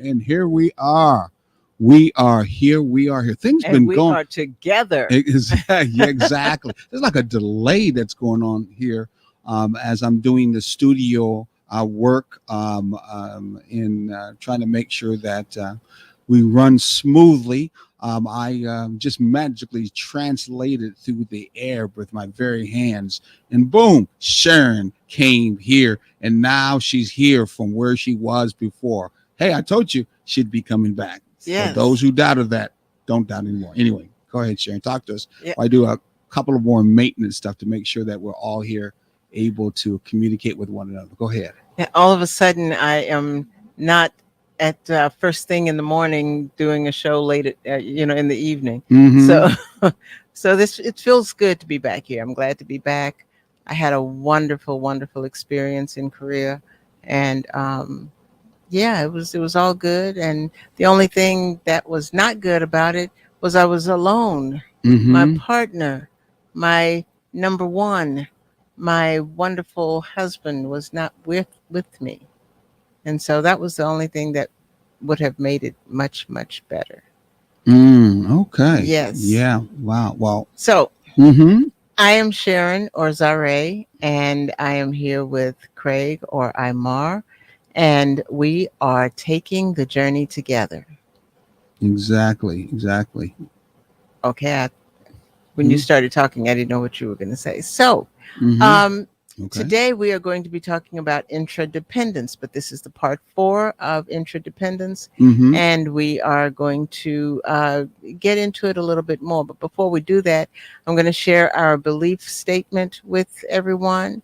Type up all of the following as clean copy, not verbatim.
And here we are. We are here. We are here. Things And been we going. are together. Yeah, exactly. There's like a delay that's going on here as I'm doing the studio work in trying to make sure that we run smoothly. I just magically translated through the air with my very hands, and boom, Sharon came here, and now she's here from where she was before. Hey, I told you she'd be coming back. So those Yes. who doubted that don't doubt anymore. Anyway, go ahead, Sharon, talk to us. Yeah. I do a couple of more maintenance stuff to make sure that we're all here able to communicate with one another. Go ahead. Yeah, all of a sudden, I am not at first thing in the morning doing a show late at in the evening. Mm-hmm. So, so this it feels good to be back here. I'm glad to be back. I had a wonderful, wonderful experience in Korea, and yeah, it was all good. And the only thing that was not good about it was I was alone. My Mm-hmm. partner, my number one, my wonderful husband was not with me. And so that was the only thing that would have made it much, much better. Okay. Yes. Yeah. Wow. Well. So Mm-hmm. I am Sharon or Zare, and I am here with Craig or Imar, and we are taking the journey together. Exactly. Exactly. Okay. When you started talking, I didn't know what you were going to say. So, Mm-hmm. um, Okay. today we are going to be talking about intradependence, but this is the part 4 of intradependence, Mm-hmm. and we are going to get into it a little bit more. But before we do that, I'm going to share our belief statement with everyone.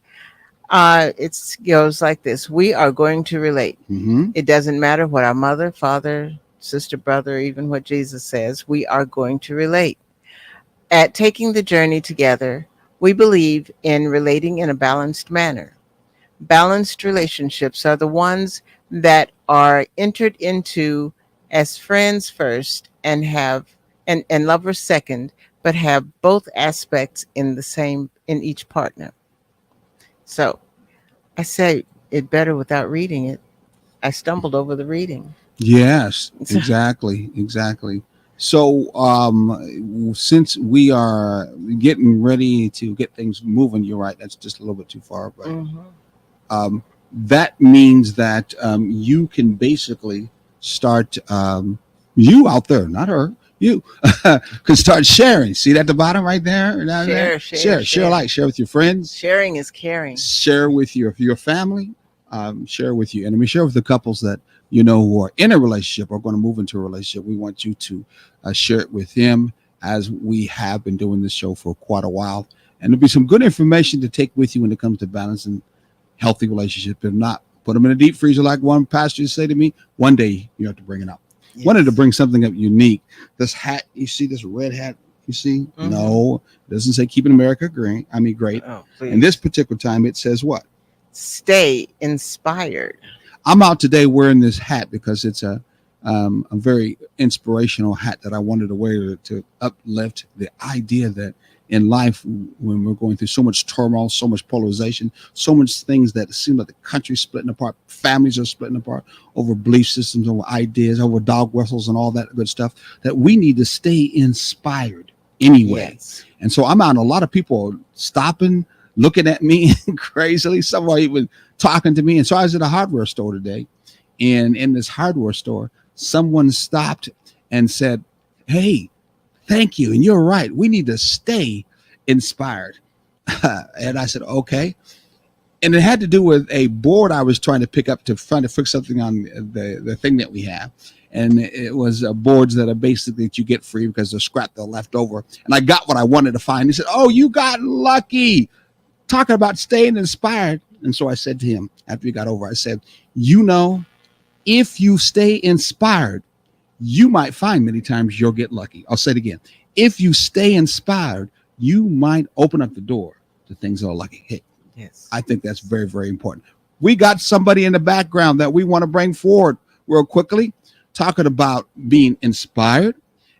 It goes like this: we are going to relate. Mm-hmm. It doesn't matter what our mother, father, sister, brother, even what Jesus says, we are going to relate. At taking the journey together, we believe in relating in a balanced manner. Balanced relationships are the ones that are entered into as friends first and and lovers second, but have both aspects in the same in each partner. So I say it better without reading it. I stumbled over the reading. Yes, exactly, exactly. So, since we are getting ready to get things moving, you're right. That's just a little bit too far, but Mhm. that means that you can basically start. You out there, not her. You can start sharing. See that at the bottom right there, down there. Share, share, Share, share. like share with your friends, Sharing is caring. share with your family, share with you, and I mean share with the couples that you know who are in a relationship or going to move into a relationship. We want you to share it with them as we have been doing this show for quite a while, and there'll be some good information to take with you when it comes to balancing healthy relationship. If not, put them in a deep freezer, like one pastor used to say to me. One day you have to bring it up. Wanted to Yes. bring something up unique. This hat, you see, this red hat, you see? Mhm. No, it doesn't say keeping America green. I mean, great. Oh, And this please. particular time, it says what? Stay inspired. I'm out today wearing this hat because it's a very inspirational hat that I wanted to wear to uplift the idea that in life, when we're going through so much turmoil, so much polarization, so much things that seem like the country's splitting apart, families are splitting apart over belief systems, over ideas, over dog whistles, and all that good stuff, that we need to stay inspired anyway. Yes. And so I'm out, and a lot of people stopping, looking at me crazily. Some are even talking to me. And so I was at a hardware store today, and in this hardware store, someone stopped and said, "Hey, thank you. And you're right. We need to stay inspired." And I said, "Okay." And it had to do with a board I was trying to pick up to trying to fix something on the thing that we have. And it was boards that are basically that you get free because they're scrap, they're left over. And I got what I wanted to find. He said, "Oh, you got lucky." Talking about staying inspired. And so I said to him after we got over, I said, "You know, if you stay inspired, you might find many times you'll get lucky." I'll say it again. If you stay inspired, you might open up the door to things that are lucky. Hey, Yes. I think that's very, very important. We got somebody in the background that we want to bring forward real quickly, talking about being inspired.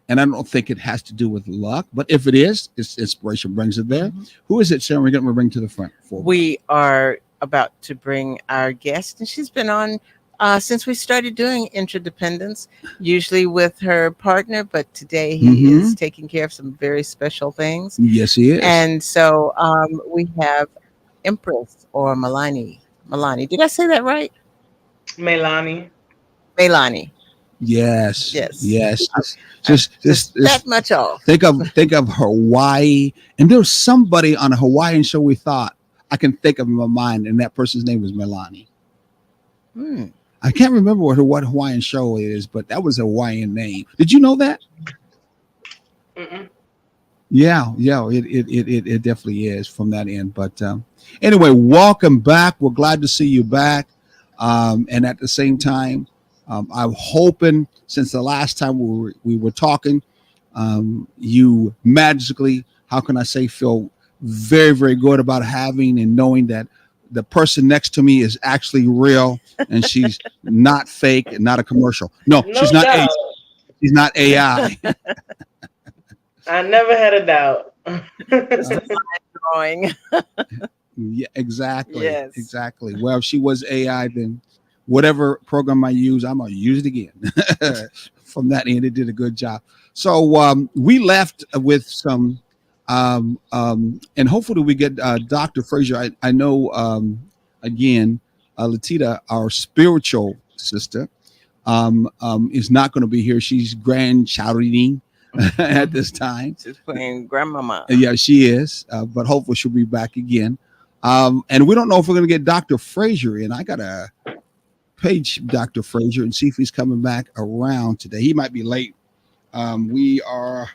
And I don't think it has to do with luck, but if it is, it's inspiration brings it there. Mhm. Who is it, Sharon? We're going to bring to the front forward. We are about to bring our guest, and she's been on Since we started doing interdependence, usually with her partner, but today he Mm-hmm. is taking care of some very special things. Yes, he is. And so we have Empress or Milani. Milani. Did I say that right? Melanie. Melani. Yes, Yes. yes. I'm just that Just much off. think of Hawaii, and there was somebody on a Hawaiian show we thought I can think of in my mind, and that person's name was Melanie. Hmm. I can't remember what Hawaiian show it is, but that was a Hawaiian name. Did you know that? Mm-mm. Yeah, it definitely is from that end. But anyway, welcome back. We're glad to see you back. And at the same time, I'm hoping since the last time we were talking, you magically, how can I say, feel very, very good about having and knowing that the person next to me is actually real and she's not fake and not a commercial. No, No doubt. she's not AI. I never had a doubt. Just a line drawing. Yeah, exactly. Yes. Exactly. Well, if she was AI, then whatever program I use, I'm gonna use it again. From that end, it did a good job. So we left with some, and hopefully we get Dr. Frazier. I know again, Latita, our spiritual sister, is not going to be here. She's grandchilding at this time. She's playing grandmama. Yeah, she is, but hopefully she'll be back again. And we don't know if we're going to get Dr. Frazier in. I got to page Dr. Frazier and see if he's coming back around today. He might be late. We are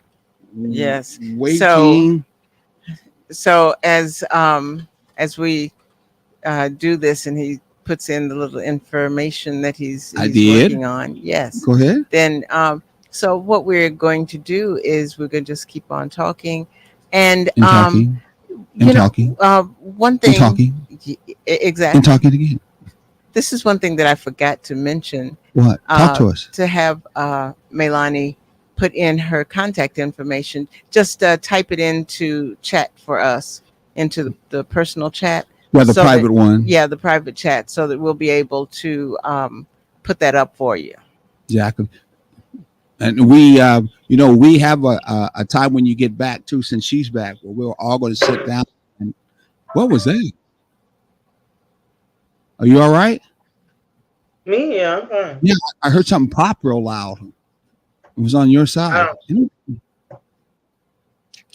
Yes. waiting. So as we do this, and he puts in the little information that he's working on. Yes. Go ahead. Then so what we're going to do is we're going to just keep on talking, and talking. Talking. One thing. Talking. Exactly. And talking again. This is one thing that I forgot to mention. What? Talk to us. To have Melani put in her contact information. Just type it into chat for us, into the personal chat. Yeah, the private one. Yeah, the private chat, so that we'll be able to put that up for you. Exactly. And we, we have a time when you get back too, since she's back, where we're all going to sit down. And what was that? Are you all right? Me, yeah, I'm fine. Yeah, I heard something pop real loud. It was on your side.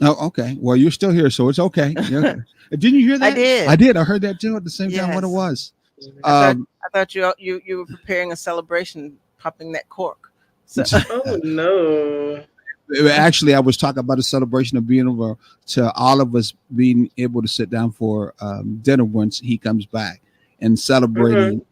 Oh, okay. Well, you're still here, so it's okay. Didn't you hear that? I did. I heard that too at the same time. What it was? I thought you were preparing a celebration, popping that cork. So. Oh no! Actually, I was talking about a celebration of being able to all of us being able to sit down for dinner once he comes back and celebrating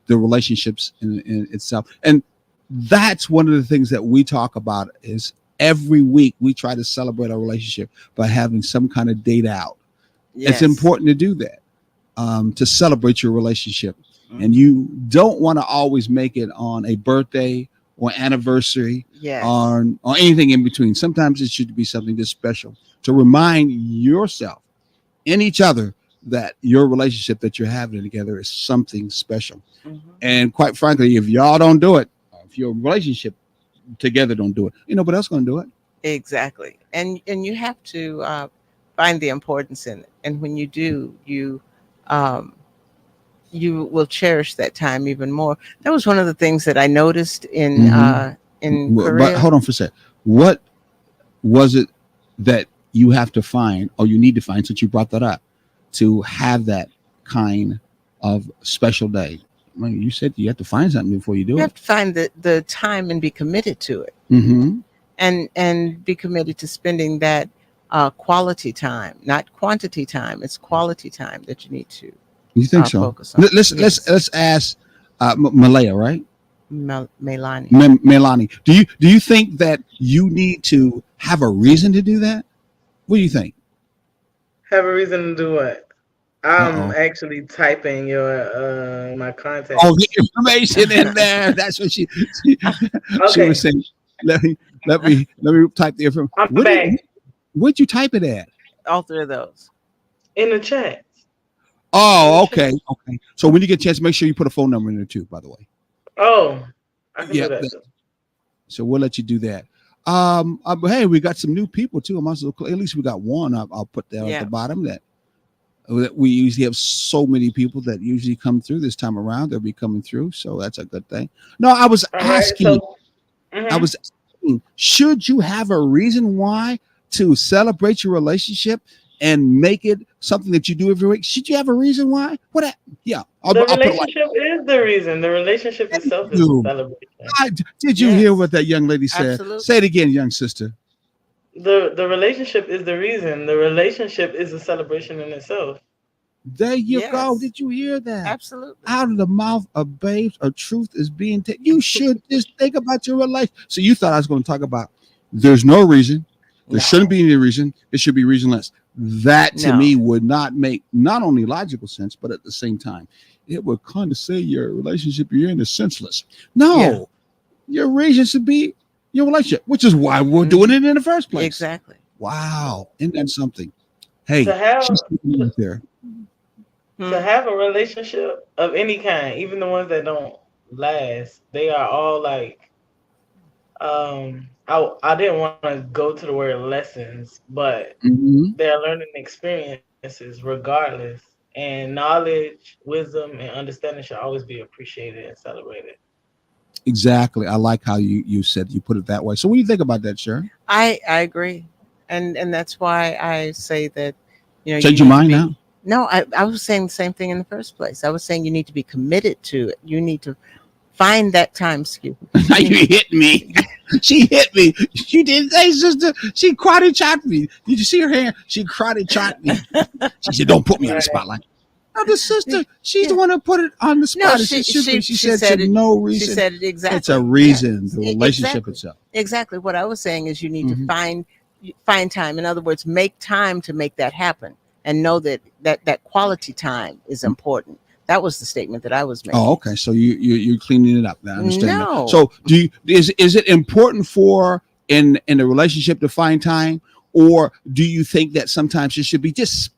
the relationships in itself. And that's one of the things that we talk about is every week we try to celebrate our relationship by having some kind of date out. Yes. It's important to do that, to celebrate your relationship. Mm-hmm. And you don't want to always make it on a birthday or anniversary, or anything in between. Sometimes it should be something just special to remind yourself and each other that your relationship that you're having together is something special. Mm-hmm. And quite frankly, if y'all don't do it, if your relationship together don't do it, ain't nobody else gonna do it. Exactly. And you have to find the importance in it. And when you do, you will cherish that time even more. That was one of the things that I noticed in Korea. But hold on for a sec. What was it that you have to find, or you need to find, since you brought that up, to have that kind of special day? I mean, you said you have to find something before you do it. You have to find the time and be committed to it, and be committed to spending that quality time, not quantity time. It's quality time that you need to. You think so? Focus on. Let's ask Malaya, right? Melani. Melani, do you think that you need to have a reason to do that? What do you think? Have a reason to do what? I'm actually typing your my contact. Oh, the information in there. That's what she was saying. Let me type the information. I'm back. Where'd you type it at? All three of those. In the chat. Oh, okay. So when you get a chance, make sure you put a phone number in there too, by the way. Oh, I can Yeah. do that too. So we'll let you do that. But hey, we got some new people too. At least we got one. I'll put that at the Yeah. bottom. That we usually have so many people that usually come through this time around. They'll be coming through, so that's a good thing. No, All right. So, I mhm. was asking, should you have a reason why to celebrate your relationship and make it something that you do every week? Should you have a reason why? Yeah, The I'll put it like relationship is the reason. The relationship thank itself is a you. celebration. Did you hear what Yes. that young lady said? Say Absolutely. it again, young sister. The relationship is the reason. The relationship is a celebration in itself. There you go. Yes. Did you hear that? Absolutely. Out of the mouth of babes, a truth is being taken. You should just think about your life. So you thought I was going to talk about there's no reason. There shouldn't No. be any reason. It should be reasonless. That to No. me would not make not only logical sense, but at the same time, it would kind of say your relationship you're in is senseless. Yeah. No, your reason should be your relationship, which is why we're doing Hmm. it in the first place. Exactly. Wow. Isn't that something? To Hey, have she's sitting right there. to Hmm. have a relationship of any kind, even the ones that don't last, they are all like I didn't want to go to the word lessons, but Mhm. they're learning experiences regardless. And knowledge, wisdom, and understanding should always be appreciated and celebrated. Exactly. I like how you said you put it that way. So what do you think about that, Sharon? I agree, and that's why I say that, you Change your need to mind be. now? No, I was saying the same thing in the first place. I was saying you need to be committed to it. You need to find that time. Excuse me. Now You need you hit me. She hit me. She didn't say sister. She karate chopped me. Did you see her hand? She karate chopped me. She said, "Don't put me on the Right. spotlight." Now the sister, she's the Yeah. one that put it on the No, spot. It should be. She she said, said "Should it. no She reason." said it It's a exactly. Yeah, reason. The relationship exactly, itself. exactly. What I was saying is you need to Hmm. find time. In other words, make time to make that happen, and know that quality time is important. That was the statement that I was Oh, making. okay. So you're cleaning it up. Now I understand that. No, So is it important for in a relationship to find time, or do you think that sometimes it should be just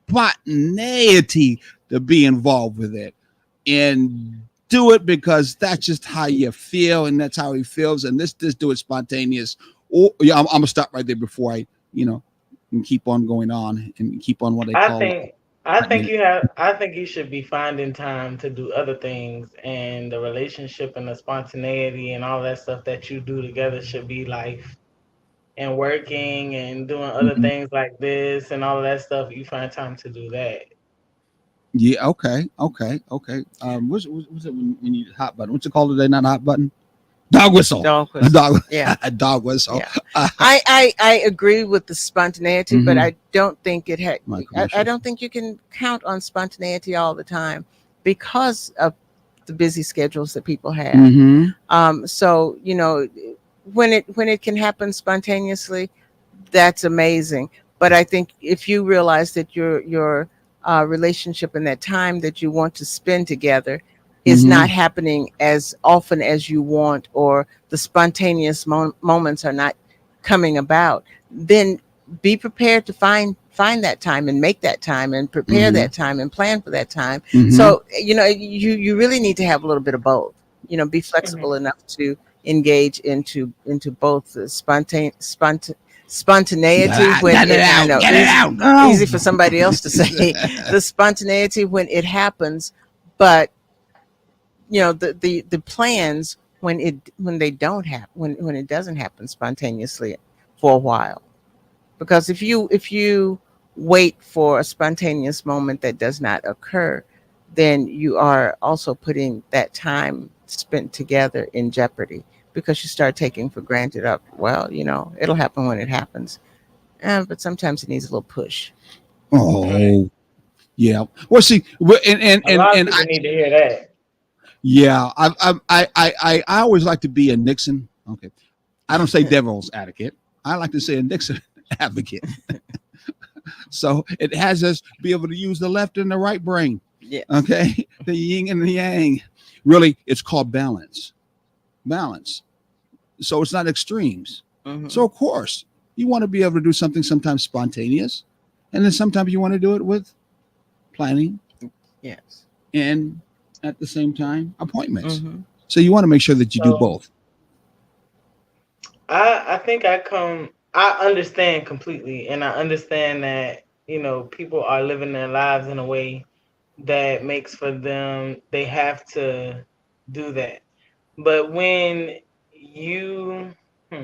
spontaneity to be involved with it and do it because that's just how you feel and that's how he feels and this just do it spontaneous. Or yeah, I'm gonna stop right there before I you know and keep on going on and keep on what they I call think I think pregnant. you have I think you should be finding time to do other things, and the relationship and the spontaneity and all that stuff that you do together should be life and working and doing other Mhm. things like this and all of that stuff. You find time to do that. Yeah. Okay. What's it when you hot button? What's it called today? Not a hot button. Dog whistle. dog A whistle. dog. Yeah, A dog whistle. yeah. I agree with the spontaneity, but Mhm. I don't think it had. My I commercials. don't think you can count on spontaneity all the time because of the busy schedules that people have. Mm-hmm. So when it can happen spontaneously, that's amazing. But I think if you realize that your relationship and that time that you want to spend together is Mm-hmm. not happening as often as you want, or the spontaneous moments are not coming about, then be prepared to find that time and make that time and prepare Mm-hmm. that time and plan for that time. Mm-hmm. So you really need to have a little bit of both. Be flexible Mhm. enough to engage into both the spontaneity when, Get it I out. know, Get it easy out. No. easy for somebody else to say, the spontaneity when it happens, but the plans when they don't happen, when it doesn't happen spontaneously for a while. Because if you wait for a spontaneous moment that does not occur, then you are also putting that time spent together in jeopardy, because you start taking for granted up, well, it'll happen when it happens. But sometimes it needs a little push. Right. Oh, yeah. Well, see, A lot of and I, people need to hear that. yeah, I always like to be a Nixon. Okay, I don't say devil's advocate. I like to say a Nixon advocate. So it has us be able to use the left and the right brain. Yes. Okay, the yin and the yang. Really, it's called balance. Balance. So it's not extremes. Hmm. So of course you want to be able to do something sometimes spontaneous, and then sometimes you want to do it with planning Yes. and at the same time appointments. Hmm. So you want to make sure that you do So both. I think I understand completely, and I understand that people are living their lives in a way that makes for them they have to do that. But when you hmm,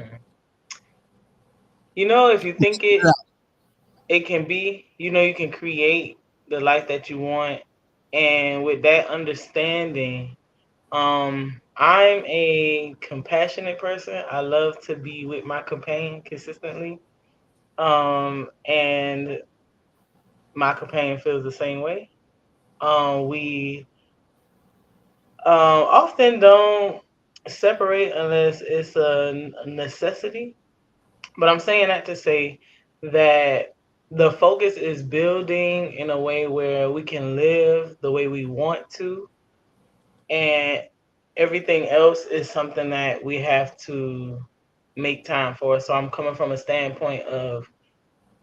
if you think it can be, you can create the life that you want. And with that understanding, I'm a compassionate person. I love to be with my companion consistently. And my companion feels the same way. We often don't separate unless it's a necessity. But I'm saying that to say that the focus is building in a way where we can live the way we want to, and everything else is something that we have to make time for. So I'm coming from a standpoint of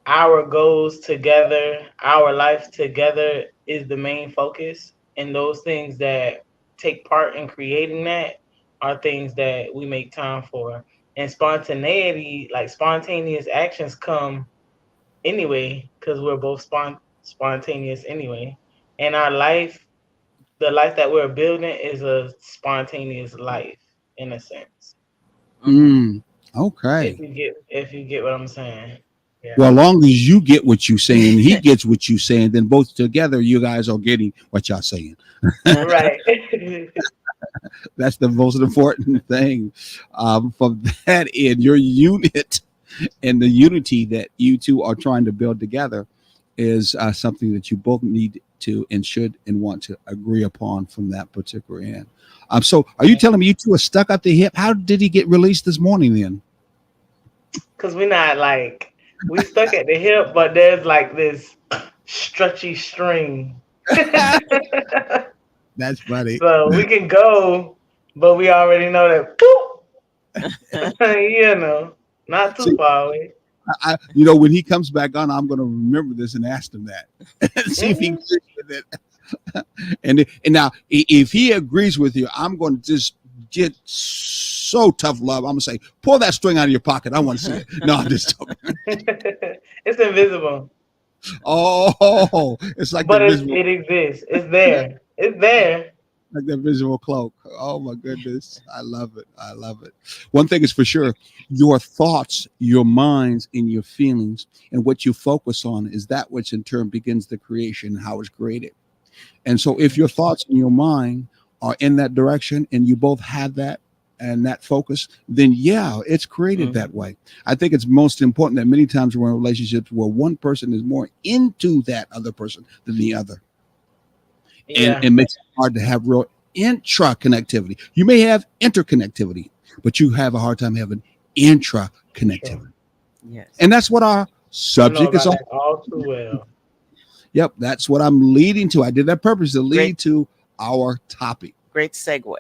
our goals together, our life together is the main focus. And those things that take part in creating that are things that we make time for. And spontaneity, like spontaneous actions come anyway, because we're both spontaneous anyway. And our life, the life that we're building is a spontaneous life in a sense. Hmm. Mm, okay. If you get what I'm saying. Yeah. Well, as long as you get what you're saying, he gets what you're saying, then both together, you guys are getting what y'all saying. Right. That's the most important thing. From that in your unit and the unity that you two are trying to build together is something that you both need to and should and want to agree upon from that particular end. So, are you telling me you two are stuck up the hip? How did he get released this morning then? Cause we're not like we stuck at the hip, but there's like this stretchy string. That's funny. So we can go, but we already know that you know, not too See, far away. when he comes back on, I'm going to remember this and ask him that and see if he Hmm. agrees with it. And now, if he agrees with you, I'm going to just get so tough love. I'm going to say, pull that string out of your pocket. I want to see it. No, I'm just joking. It's invisible, Oh, it's like the but visual, it exists. It's there. It's there. like that visual cloak. Oh my goodness, I love it. I love it. One thing is for sure, your thoughts, your minds, and your feelings, and what you focus on is that which in turn begins the creation, how it's created. And so, if your thoughts in your mind are in that direction and you both have that and that focus, then yeah, it's created Hmm. that way. I think it's most important that many times we're in relationships where one person is more into that other person than the other. And Yeah. it makes it hard to have real intra connectivity. You may have interconnectivity, but you have a hard time having intra True. connectivity. Yes. And that's what our I know subject is about all. that all too well. Yep, that's what I'm leading to. I did that purpose to Great, lead to our topic. great segue.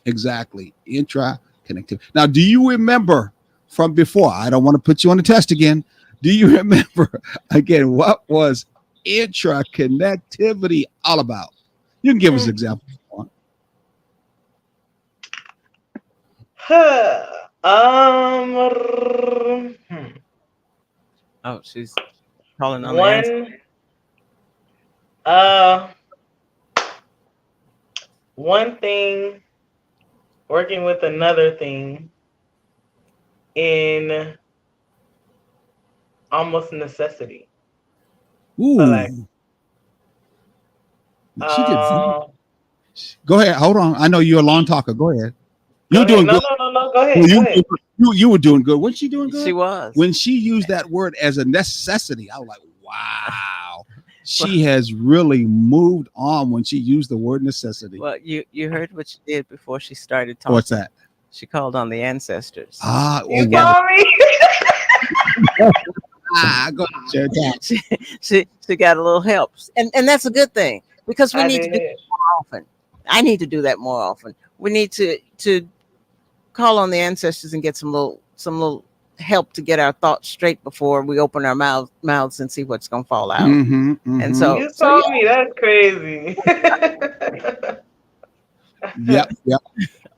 Exactly. Intra connectivity. Now, do you remember from before? I don't want to put you on the test again. Do you remember again what was intra connectivity all about? You can give us an Hmm. example if you want. Oh, she's calling on the answer. One uh one thing working with another thing in almost necessity. So like Ooh, she did. uh Go ahead. Hold on. I know you're a long talker. Go ahead. go You're ahead. doing No, good. no, no, no, go Well, ahead. Go ahead. you were doing good. Was she doing She good? was. When she used that word as a necessity, I was like, wow. Well, She has really moved on when she used the word necessity. well, you heard what she did before she started What's talking. that? She called on the ancestors. Ah, oh You wow. saw me? Go ahead, share that. she, she got a little help, and that's a good thing because we I need to do did. it more often. I need to do that more often. We need to call on the ancestors and get some little help to get our thoughts straight before we open our mouths and see what's going to fall out. Mm-hmm. And Mm-hmm. so You yeah, saw me. That's crazy. Yep. Yep.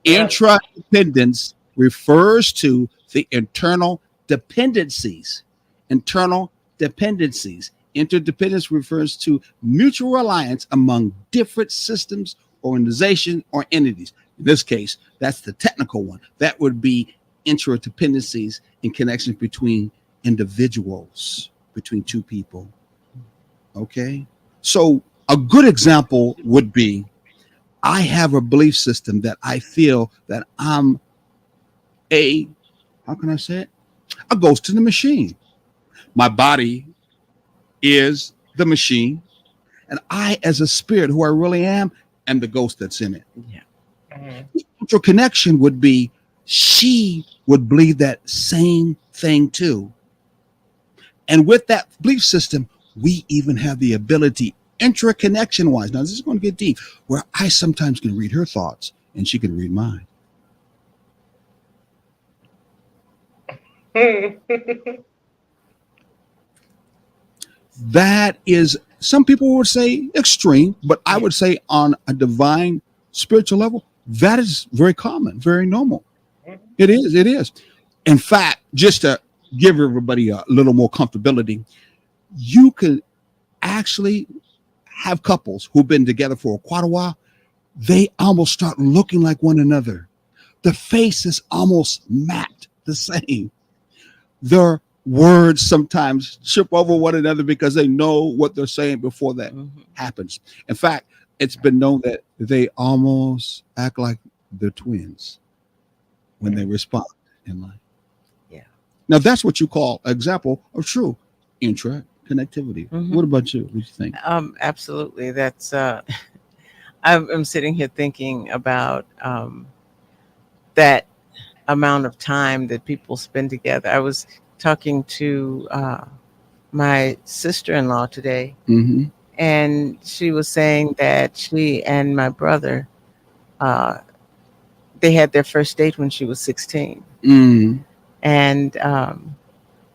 Yep. Intradependence refers to the internal dependencies. Internal dependencies. Interdependence refers to mutual reliance among different systems, organizations, or entities. In this case, that's the technical one. That would be interdependencies and connections between individuals, between two people. Okay. So, a good example would be I have a belief system that I feel that I'm a, how can I say it? A ghost in the machine. My body is the machine, and I, as a spirit, who I really am the ghost that's in it. Yeah. Mhm. Spiritual connection would be she would believe that same thing too. And with that belief system, we even have the ability, intra-connection wise. Now, this is going to get deep, where I sometimes can read her thoughts and she can read mine. That is, some people would say extreme, but I Yeah. would say on a divine spiritual level, that is very common, very normal. It is. It is. In fact, just to give everybody a little more comfortability, you can actually have couples who've been together for quite a while. They almost start looking like one another. The face is almost mapped the same. Their words sometimes trip over one another because they know what they're saying before that Mhm. happens. In fact, it's been known that they almost act like they're twins when they respond in life. Yeah. Now, that's what you call an example of true intra connectivity. Mhm. What about you? What do you think? Absolutely. That's I'm sitting here thinking about that amount of time that people spend together. I was talking to my sister-in-law today, Mm-hmm. and she was saying that she and my brother, uh, they had their first date when she was 16, Mm-hmm. and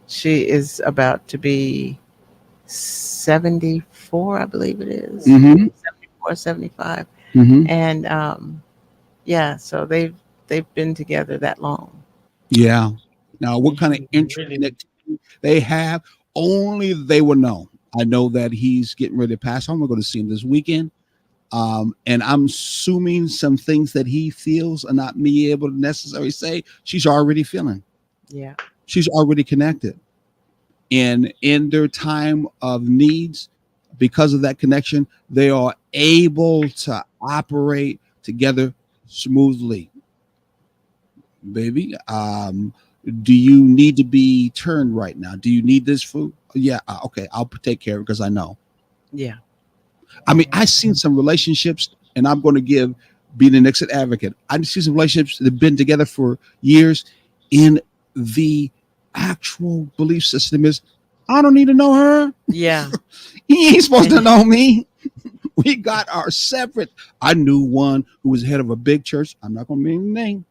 she is about to be 74, I believe it is, Mm-hmm. 74, 75. Mm-hmm. And yeah, so they've been together that long. Yeah. Now, what kind of Really. interconnectivity they have, only they will know. I know that he's getting ready to pass on. We're going to see him this weekend. And I'm assuming some things that he feels are not me able to necessarily say, she's already feeling. Yeah. She's already connected. And in their time of needs, because of that connection, they are able to operate together smoothly. Baby, do you need to be turned right now? Do you need this food? Yeah, okay, I'll take care of it because I know. Yeah. I mean, I've seen some relationships, and I'm going to give being an exit advocate. I've seen some relationships that have been together for years, and the actual belief system is, I don't need to know her. Yeah. He ain't supposed to know me. We got our separate. I knew one who was head of a big church. I'm not going to name the name,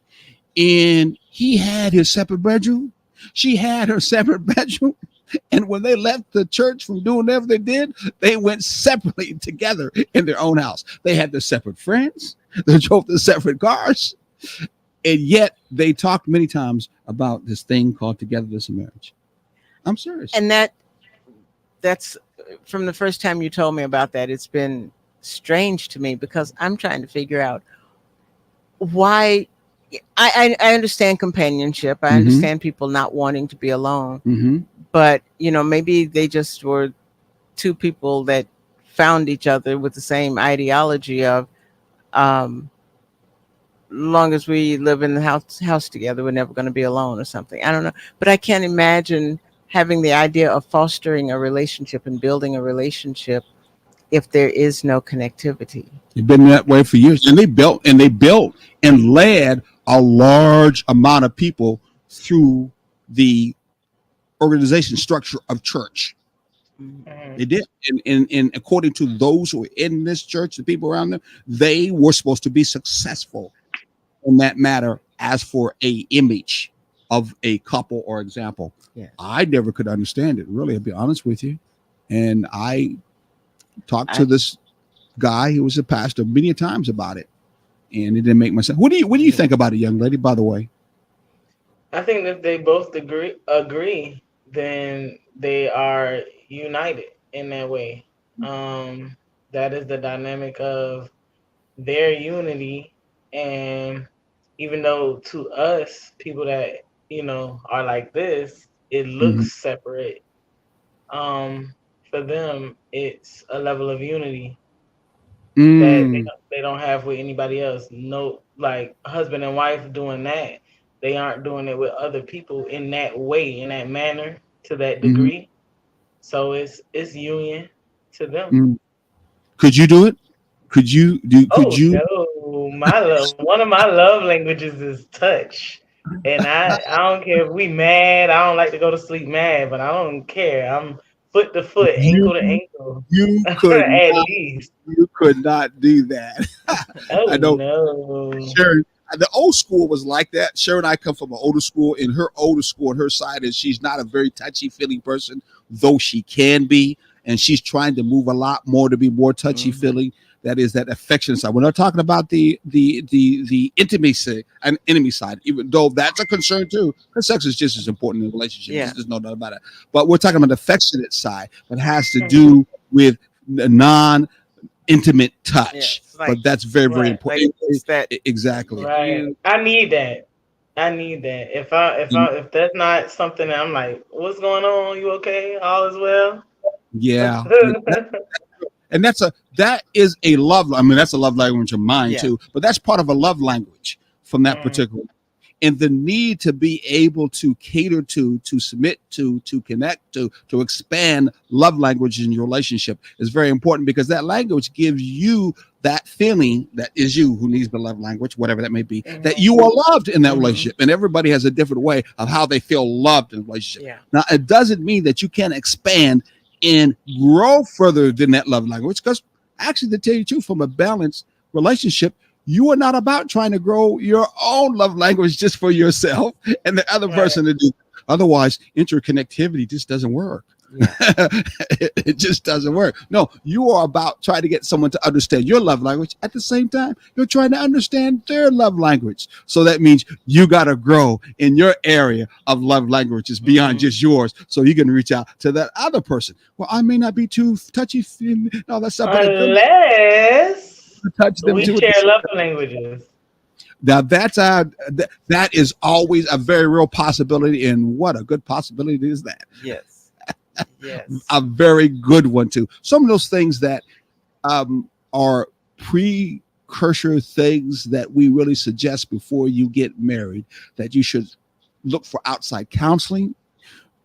and he had his separate bedroom. She had her separate bedroom. And when they left the church from doing whatever they did, they went separately together in their own house. They had their separate friends. They drove their separate cars. And yet they talked many times about this thing called togetherness in marriage. I'm serious. And that's from the first time you told me about that, it's been strange to me because I'm trying to figure out why. I understand companionship. I Mm-hmm. understand people not wanting to be alone, Mm-hmm. but maybe they just were two people that found each other with the same ideology of, um, long as we live in the house together, we're never going to be alone or something. I don't know, but I can't imagine having the idea of fostering a relationship and building a relationship if there is no connectivity. They've been that way for years. And they built and led a large amount of people through the organization structure of church. Mhm. They did. And according to those who were in this church, the people around them, they were supposed to be successful in that matter as for a image of a couple or example. Yes. I never could understand it, really, I'll be honest with you. And I talked to I this guy who was a pastor many times about it. and it didn't make much sense. What do you think about it, young lady? By the way. I think if they both agree, then they are united in that way. Um, that is the dynamic of their unity, and even though to us, people that are like this, it Mhm. looks separate. For them, it's a level of unity that Mm, they don't have with anybody else. No, like husband and wife doing that, they aren't doing it with other people in that way, in that manner, to that mhm, degree. So it's union to them. mm. Could you do it? Could you do? Could Oh you? no, my love. One of my love languages is touch, and I don't care if we mad. I don't like to go to sleep mad, but I don't care. I'm foot to foot, You ankle to ankle, you could at not. least. You could not do that. I Oh know no. Sharon. The old school was like that. Sharon and I come from an older school. In her older school, on her side is she's not a very touchy feely person, though she can be, and she's trying to move a lot more to be more touchy Mhm. feely. That is that affection side. We're not talking about the intimacy and enemy side, even though that's a concern too. Because sex is just as important in a relationship. Yeah. There's no doubt about it. But we're talking about the affectionate side that has to Mhm. do with non intimate touch. Yes. Like But that's very, very Right. like important. it's that Exactly. if Right. you I need that. I need that. If that's not something that I'm like, what's going on? You okay? All is well? Yeah. And that is a love. I mean, that's a love language of mine yeah. too. But that's part of a love language from that Mm, particular. And the need to be able to cater to submit to connect to expand love language in your relationship is very important because that language gives you that feeling that is you who needs the love language, whatever that may be, that mhm. you are loved in that Hmm. relationship. And everybody has a different way of how they feel loved in a relationship. Yeah. Now, it doesn't mean that you can't expand and grow further than that love language because actually, to tell you the truth, from a balanced relationship, you are not about trying to grow your own love language just for yourself and the other Right. person to do. Otherwise, interconnectivity just doesn't work. Yeah. It just doesn't work. No, you are about trying to get someone to understand your love language. At the same time, you're trying to understand their love language. So that means you got to grow in your area of love languages beyond Hmm. just yours. So you can reach out to that other person. Well, I may not be too touchy, all that stuff, but them Unless touch them we too at the share same love time. languages. Now that is always a very real possibility, and what a good possibility is that. Yes. Yes. A very good one too. Some of those things that are precursor things that we really suggest before you get married that you should look for outside counseling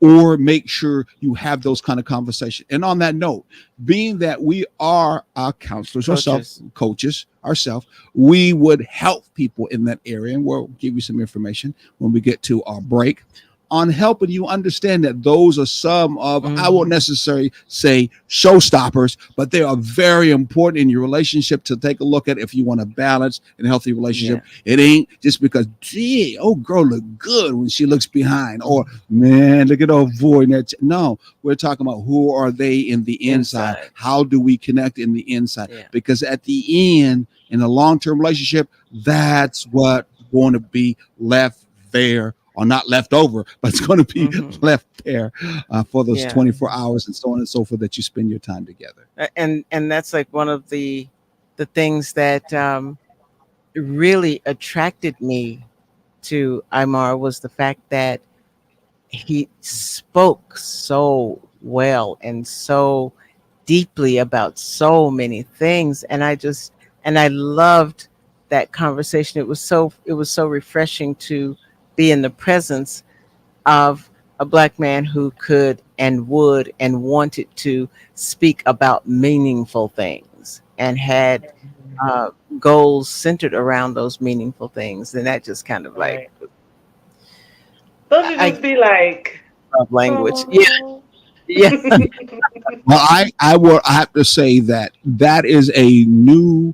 or make sure you have those kind of conversations. And on that note, being that we are our counselors ourselves, Coaches. coaches ourselves, we would help people in that area. And we'll give you some information when we get to our break on helping you understand that those are some of, I won't Hmm. necessarily say showstoppers, but they are very important in your relationship to take a look at if you want a balanced and healthy Yeah. relationship. It ain't just because, gee, oh, girl look good when she looks behind, or Mhm. man, look at old boy. No, we're talking about who are they in the inside? Inside. How do we connect in the inside? Yeah. Because at the end, in a long-term relationship, that's what going to be left there, or not left over, but it's going to be Hmm. left there for those Yeah. 24 hours and so on and so forth that you spend your time together. And that's like one of the things that really attracted me to Imar was the fact that he spoke so well and so deeply about so many things, and I loved that conversation. It was so refreshing to be in the presence of a black man who could and would and wanted to speak about meaningful things and had Mhm. uh, goals centered around those meaningful things. And that just kind of like Right. Don't you I just be like, love language. Yeah, oh. yeah. Well, I have to say that that is a new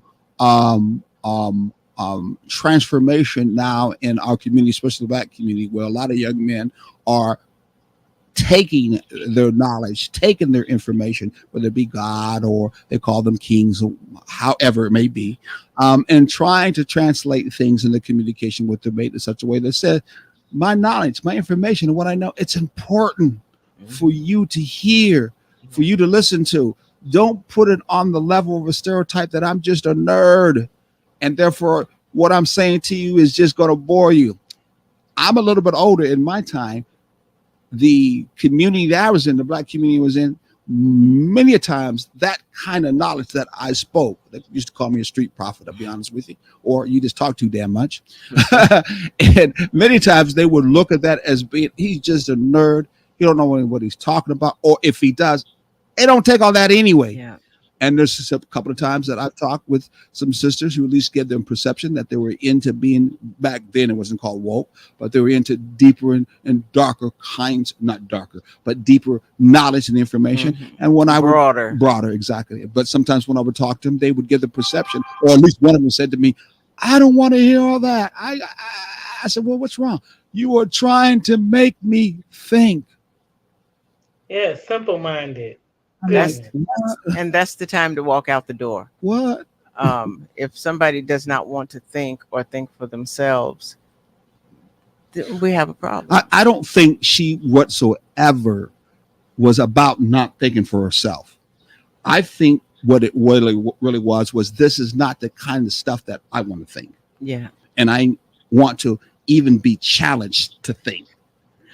transformation now in our community, especially the black community, where a lot of young men are taking their knowledge, taking their information, whether it be God or they call them kings, or however it may be, and trying to translate things in the communication with the mate in such a way that says, my knowledge, my information, and what I know, it's important for you to hear, for you to listen to. Don't put it on the level of a stereotype that I'm just a nerd, and therefore what I'm saying to you is just going to bore you. I'm a little bit older. In my time, the community that I was in, the Black community was in, many a times that kind of knowledge that I spoke, they used to call me a street prophet, I'll be honest with you, or you just talk too damn much. And many times they would look at that as being, he's just a nerd. He don't know what he's talking about. Or if he does, they don't take all that anyway. Yeah. And there's a couple of times that I've talked with some sisters who at least gave them perception that they were into being, back then it wasn't called woke, but they were into deeper and darker kinds, not darker, but deeper knowledge and information. Mm-hmm. And when I broader, exactly. But sometimes when I would talk to them, they would give the perception, or at least one of them said to me, I don't want to hear all that. I said, well, what's wrong? You are trying to make me think. Yeah, simple-minded. And that's the time to walk out the door. What? If somebody does not want to think or think for themselves, we have a problem. I don't think she whatsoever was about not thinking for herself. I think what it really was this is not the kind of stuff that I want to think. Yeah. And I want to even be challenged to think.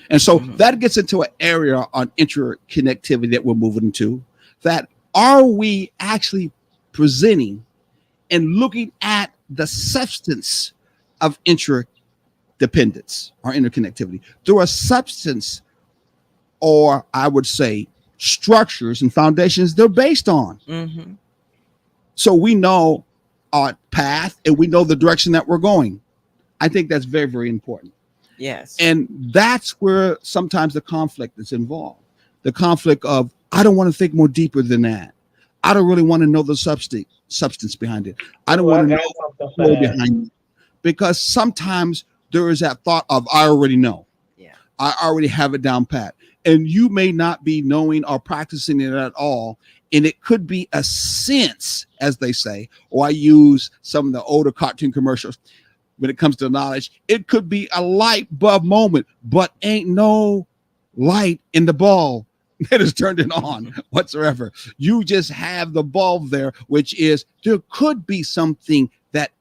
And so that gets into an area on interconnectivity that we're moving to. That are we actually presenting and looking at the substance of interdependence or interconnectivity through a substance, or I would say structures and foundations they're based on. Mm-hmm. So we know our path and we know the direction that we're going. I think that's very, very important. Yes. And that's where sometimes the conflict is involved. The conflict of, I don't want to think more deeper than that. I don't really want to know the substance behind it. I don't want to know the flow behind it. Because sometimes there is that thought of, I already know. Yeah. I already have it down pat. And you may not be knowing or practicing it at all. And it could be a sense, as they say, or I use some of the older cartoon commercials. When it comes to knowledge, it could be a light bulb moment, but ain't no light in the bulb that is turned it on whatsoever. You just have the bulb there, which is there could be something that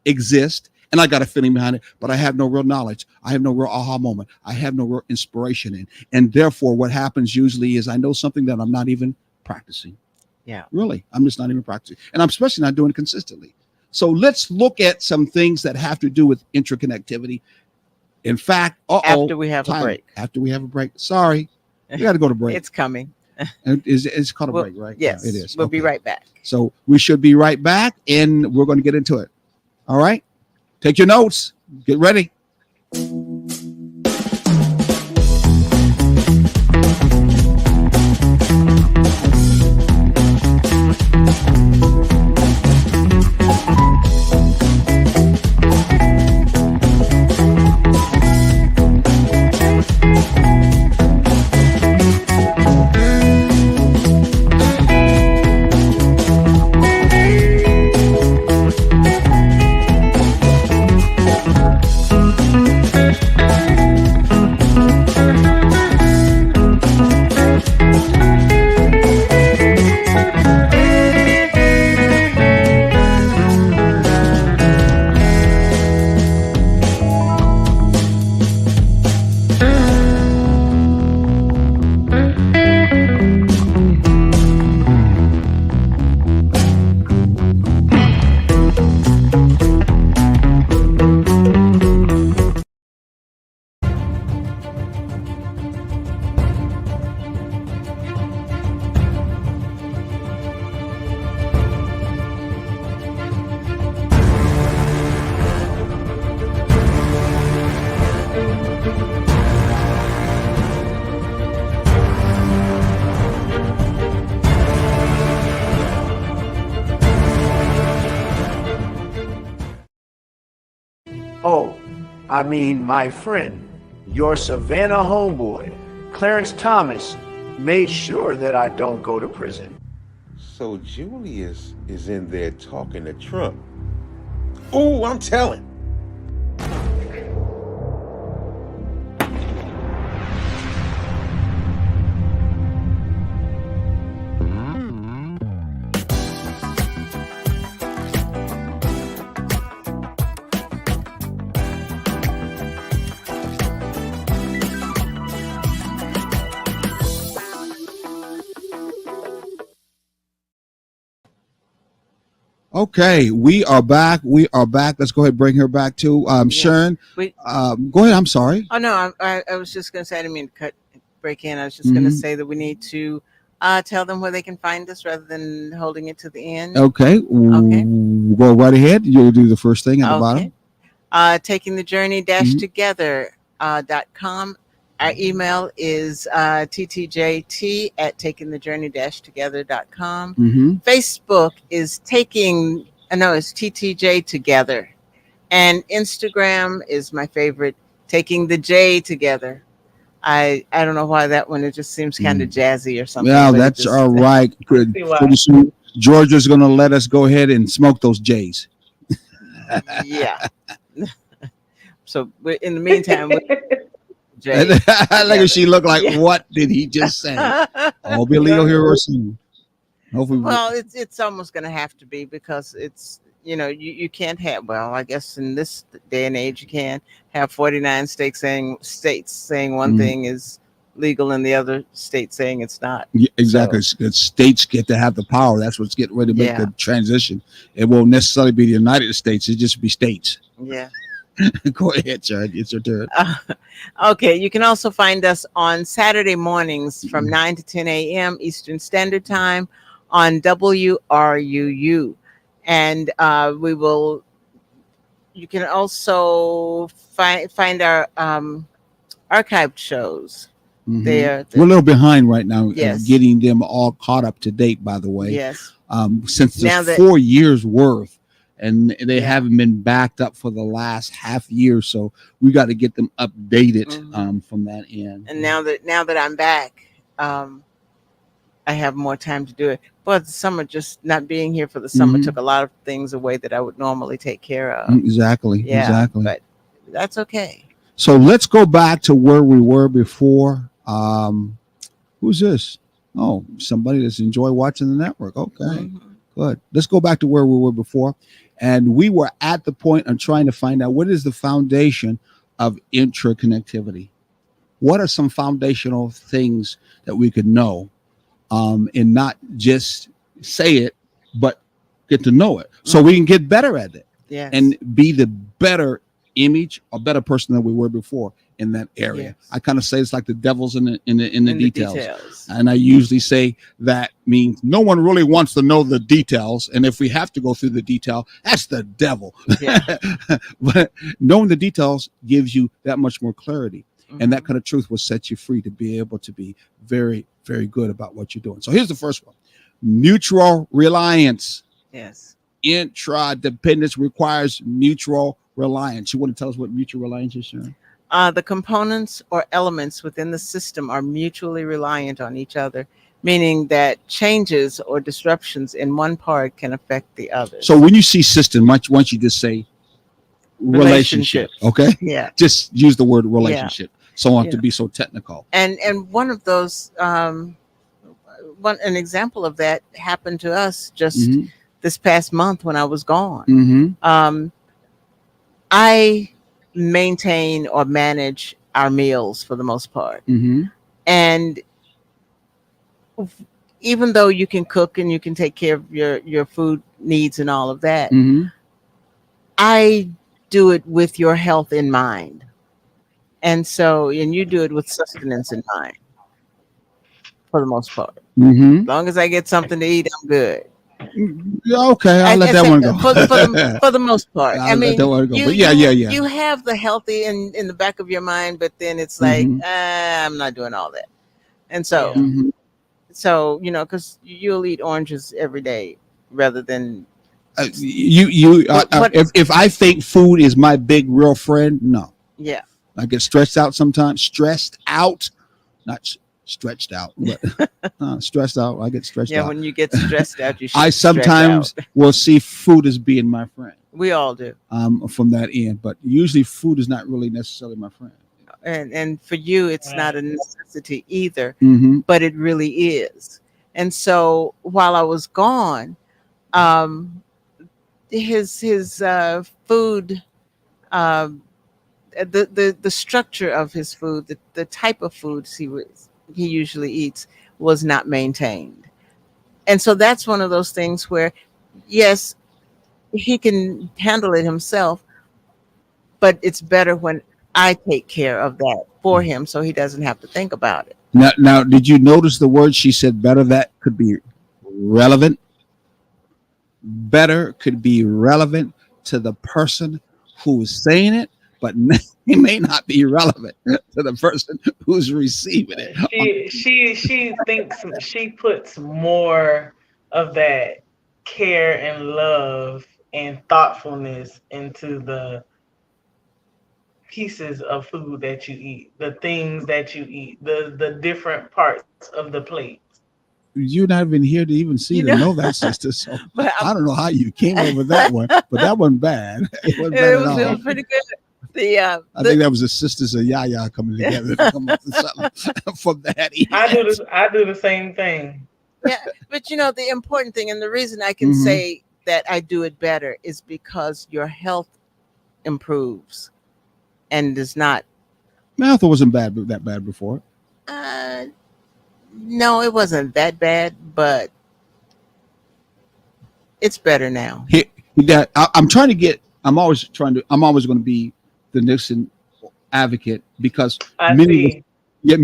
exists, and I got a feeling behind it, but I have no real knowledge. I have no real aha moment. I have no real inspiration in. And therefore, what happens usually is I know something that I'm not even practicing. Yeah. Really, I'm just not even practicing. And I'm especially not doing it consistently. So let's look at some things that have to do with interconnectivity. In fact, after we have a break. After we have a break. Sorry, we got to go to break. It's coming. It's called a break, right? Yes, it is. We'll be right back. So we should be right back, and we're going to get into it. All right? Take your notes. Get ready. Oh, I mean, my friend, your Savannah homeboy, Clarence Thomas made sure that I don't go to prison. So Julius is in there talking to Trump. Oh, I'm telling. Okay, we are back. We are back. Let's go ahead and bring her back to Sharon. We, go ahead. I'm sorry. oh no, I was just going to say, I didn't mean to break in. I was just going to say that we need to tell them where they can find us rather than holding it to the end. Okay. Okay. Go right ahead. You'll do the first thing at the bottom. Taking the journey together.com. Our email is ttjt at takingthejourney-together.com. Facebook is it's TTJ Together. And Instagram is my favorite, Taking the J Together. I don't know why that one, it just seems kind of jazzy or something. Yeah, that's all right. Pretty soon, Georgia's going to let us go ahead and smoke those J's. Yeah. So in the meantime, like she looked like, what did he just say? I'll be legal here or soon. Hopefully. Well, it's almost going to have to be, because it's, you can't have, well, I guess in this day and age, you can have 49 states saying one thing is legal and the other state saying it's not. Yeah, exactly. So, states get to have the power. That's what's getting ready to make the transition. It won't necessarily be the United States. It just be states. Yeah. Go ahead, Jared. It's your turn. Okay. You can also find us on Saturday mornings from 9 to 10 a.m. Eastern Standard Time on WRUU. And you can also find our archived shows. We're a little behind right now. Getting them all caught up to date, by the way. Yes. Since there's 4 years worth. And they haven't been backed up for the last half year, so we got to get them updated from that end. And now that I'm back, I have more time to do it. But the summer, just not being here for the summer, took a lot of things away that I would normally take care of. Exactly. Yeah, exactly. But that's okay. So let's go back to where we were before. Who's this? Oh, somebody that's enjoy watching the network. Okay, good. Let's go back to where we were before. And we were at the point of trying to find out what is the foundation of interconnectivity. What are some foundational things that we could know, and not just say it, but get to know it, so we can get better at it, and be the better image or better person than we were before in that area. Yes. I kind of say it's like the devil's in the details. And I usually say that means no one really wants to know the details. And if we have to go through the detail, that's the devil. Yeah. But knowing the details gives you that much more clarity. And that kind of truth will set you free to be able to be very, very good about what you're doing. So here's the first one. Mutual reliance. Yes. Intradependence requires mutual reliance. You want to tell us what mutual reliance is, Sharon? The components or elements within the system are mutually reliant on each other, meaning that changes or disruptions in one part can affect the other. So when you see system, once you just say relationship, okay? Yeah. Just use the word relationship. Yeah. So I don't have to be so technical. And one of those, an example of that happened to us just this past month when I was gone. I maintain or manage our meals for the most part. And even though you can cook and you can take care of your food needs and all of that, I do it with your health in mind. And you do it with sustenance in mind for the most part. As long as I get something to eat, I'm good. Okay, I'll let that one go. For the most part. I mean, you have the healthy in the back of your mind, but then it's like, I'm not doing all that. And so, because you'll eat oranges every day rather than if I think food is my big real friend, no. Yeah. I get stressed out sometimes. not stretched out, but stressed out. I get stretched Yeah, out. when you get stressed out, you should I stretch out. sometimes will see food as being my friend We all do. from that end, but usually food is not really necessarily my friend. And for you, it's not Right. a necessity either, Mm-hmm. but it really is. And so while I was gone, um, his food, um, the structure of his food, the type of foods he usually eats was not maintained. And so that's one of those things where, yes, he can handle it himself, but it's better when I take care of that for him so he doesn't have to think about it. Now, did you notice the word she said? Better that could be relevant. Better could be relevant to the person who's saying it, but it may not be relevant to the person who's receiving it. She thinks she puts more of that care and love and thoughtfulness into the pieces of food that you eat, the things that you eat, the different parts of the plate. You're not even here to even see You to know, know that, sister. So but I don't know how you came over that one, but that wasn't bad. It wasn't bad it at was all. pretty good. The I think that was the sisters of Yaya coming together to come up with something from that event. I do the same thing. yeah, but the important thing and the reason I can Hmm. say that I do it better is because your health improves and does not. Mouth wasn't that bad before. Uh, no, it wasn't that bad, but it's better now. I'm trying to get. I'm always trying to. I'm always going to be the Nixon advocate because I many of us. see. Yeah,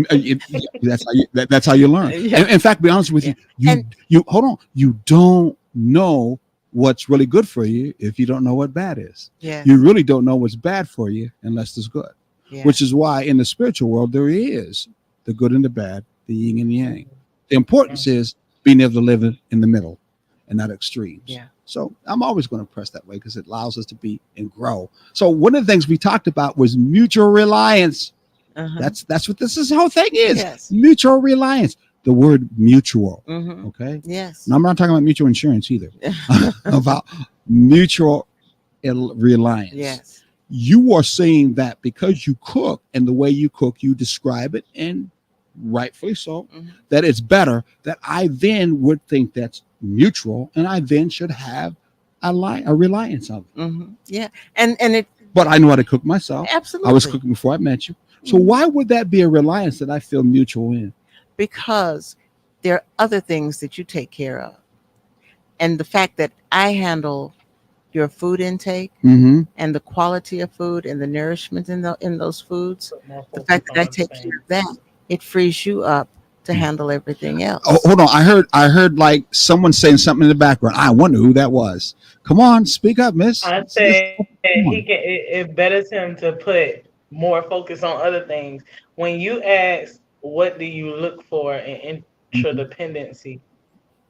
that's how you learn. Yeah, In fact, to be honest with yeah, you, you hold on. You don't know what's really good for you if you don't know what bad is. yes, You really don't know what's bad for you unless it's good. yeah, Which is why in the spiritual world there is the good and the bad, the yin and the yang. The importance is being able to live in the middle and not extremes. yeah. So I'm always going to press that way because it allows us to be and grow. So one of the things we talked about was mutual reliance. Uh-huh. That's what this whole thing is. Yes. Mutual reliance. The word mutual. Mm-hmm. Okay. Yes. And I'm not talking about mutual insurance either. About mutual reliance. Yes. You are saying that because you cook and the way you cook, you describe it, and rightfully so, that it's better, that I then would think that's mutual and I then should have a reliance on it. Yeah. And it But I know how to cook myself. absolutely. I was cooking before I met you. So why would that be a reliance that I feel mutual in? Because there are other things that you take care of. And the fact that I handle your food intake Mm-hmm. and the quality of food and the nourishment in those foods, Put more the focus fact that on I other take things. care of that, it frees you up to handle everything else. Oh, hold on. I heard like someone saying something in the background. I wonder who that was. Come on, speak up, miss. I said it betters him to put more focus on other things. When you ask what do you look for in intradependency,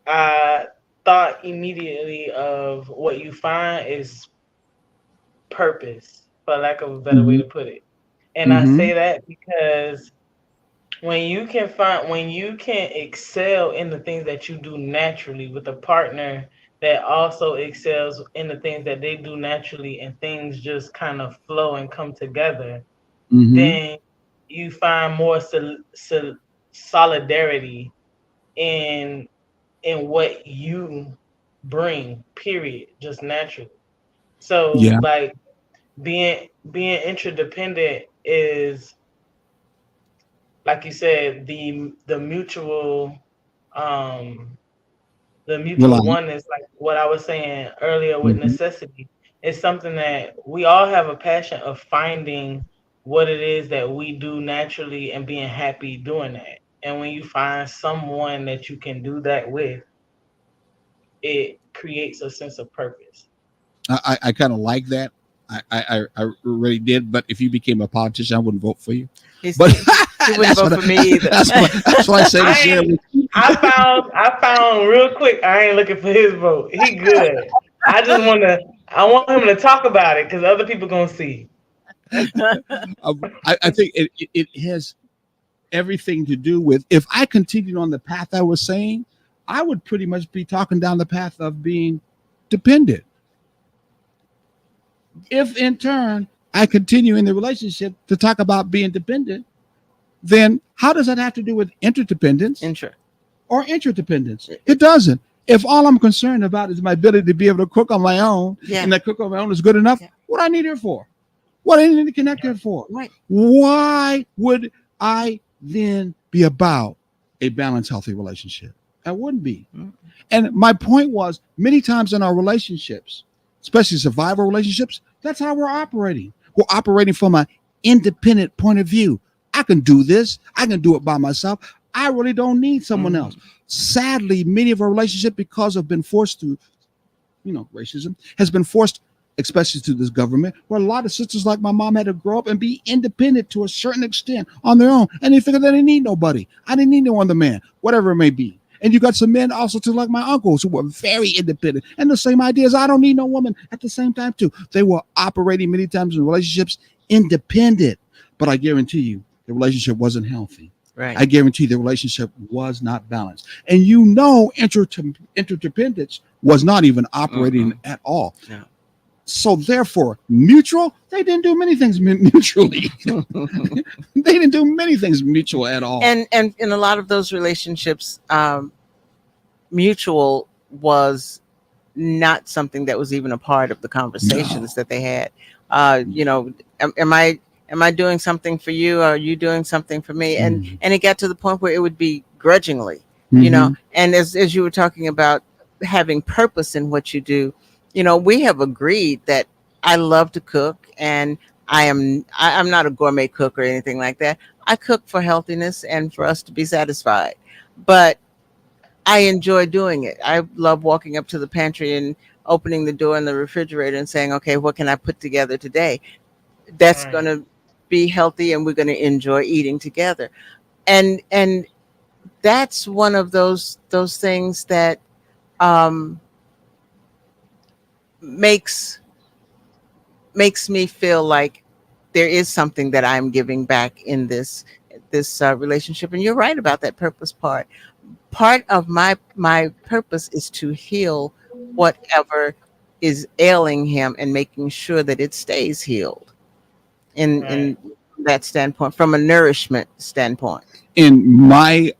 I thought immediately of what you find is purpose, for lack of a better way Mm-hmm. to put it. And I Mm-hmm. say that because when you can excel in the things that you do naturally with a partner that also excels in the things that they do naturally and things just kind of flow and come together, Mm-hmm. then you find more solidarity in what you bring, period, just naturally. So Yeah. like being interdependent is, like you said, um the mutual Reliance. oneness, like what I was saying earlier with Mm-hmm. necessity, is something that we all have a passion of finding what it is that we do naturally and being happy doing that. And when you find someone that you can do that with, it creates a sense of purpose. I kind of like that. I really did. But if you became a politician, I wouldn't vote for you. He's, But he wouldn't that's vote what for me either. that's what I say to share with you. I found real quick. I ain't looking for his vote. He good. I want him to talk about it because other people gonna see. I think it has. everything to do with, if I continued on the path I was saying, I would pretty much be talking down the path of being dependent. If in turn I continue in the relationship to talk about being dependent, then how does that have to do with interdependence Intro. or interdependence? It doesn't. If all I'm concerned about is my ability to be able to cook on my own, Yeah. and that cook on my own is good enough, Yeah. what do I need it for? What do I need to connect it for? Right. Why would I then be about a balanced, healthy relationship? I wouldn't be. Mm. And my point was, many times in our relationships, especially survival relationships, that's how we're operating. We're operating from an independent point of view. I can do this. I can do it by myself. I really don't need someone else. Sadly, many of our relationships, because have been forced to, racism has been forced, especially to this government, where a lot of sisters like my mom had to grow up and be independent to a certain extent on their own. And they figured they didn't need nobody. I didn't need no other man, whatever it may be. And you got some men also too, like my uncles, who were very independent. And the same ideas. I don't need no woman at the same time too. They were operating many times in relationships independent. But I guarantee you, the relationship wasn't healthy. Right. I guarantee the relationship was not balanced. And interdependence was not even operating at all. No. So therefore, mutual, they didn't do many things mutually. They didn't do many things mutual at all. And in a lot of those relationships, mutual was not something that was even a part of the conversations that they had. Am I doing something for you? Are you doing something for me? And it got to the point where it would be grudgingly, and as you were talking about having purpose in what you do, we have agreed that I love to cook, and I'm not a gourmet cook or anything like that. I cook for healthiness and for us to be satisfied, but I enjoy doing it. I love walking up to the pantry and opening the door in the refrigerator and saying, okay, what can I put together today that's going to be healthy and we're going to enjoy eating together? And that's one of those things that makes me feel like there is something that I'm giving back in this relationship. And you're right about that purpose part. Part of my purpose is to heal whatever is ailing him and making sure that it stays healed in that standpoint, from a nourishment standpoint. In my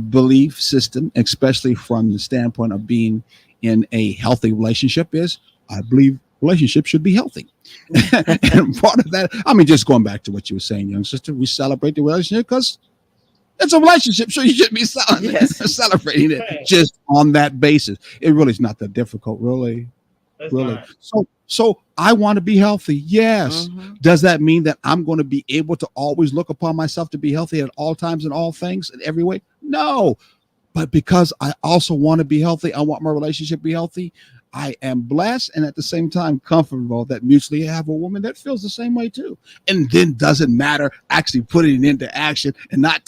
belief system, especially from the standpoint of being in a healthy relationship, is I believe relationships should be healthy. And part of that, just going back to what you were saying, young sister, we celebrate the relationship because it's a relationship, so you should be celebrating it just on that basis. It really is not that difficult, really. Not. So I want to be healthy. Yes. Does that mean that I'm going to be able to always look upon myself to be healthy at all times and all things in every way? No. But because I also want to be healthy, I want my relationship to be healthy, I am blessed and at the same time comfortable that mutually I have a woman that feels the same way too. And then doesn't matter actually putting it into action and not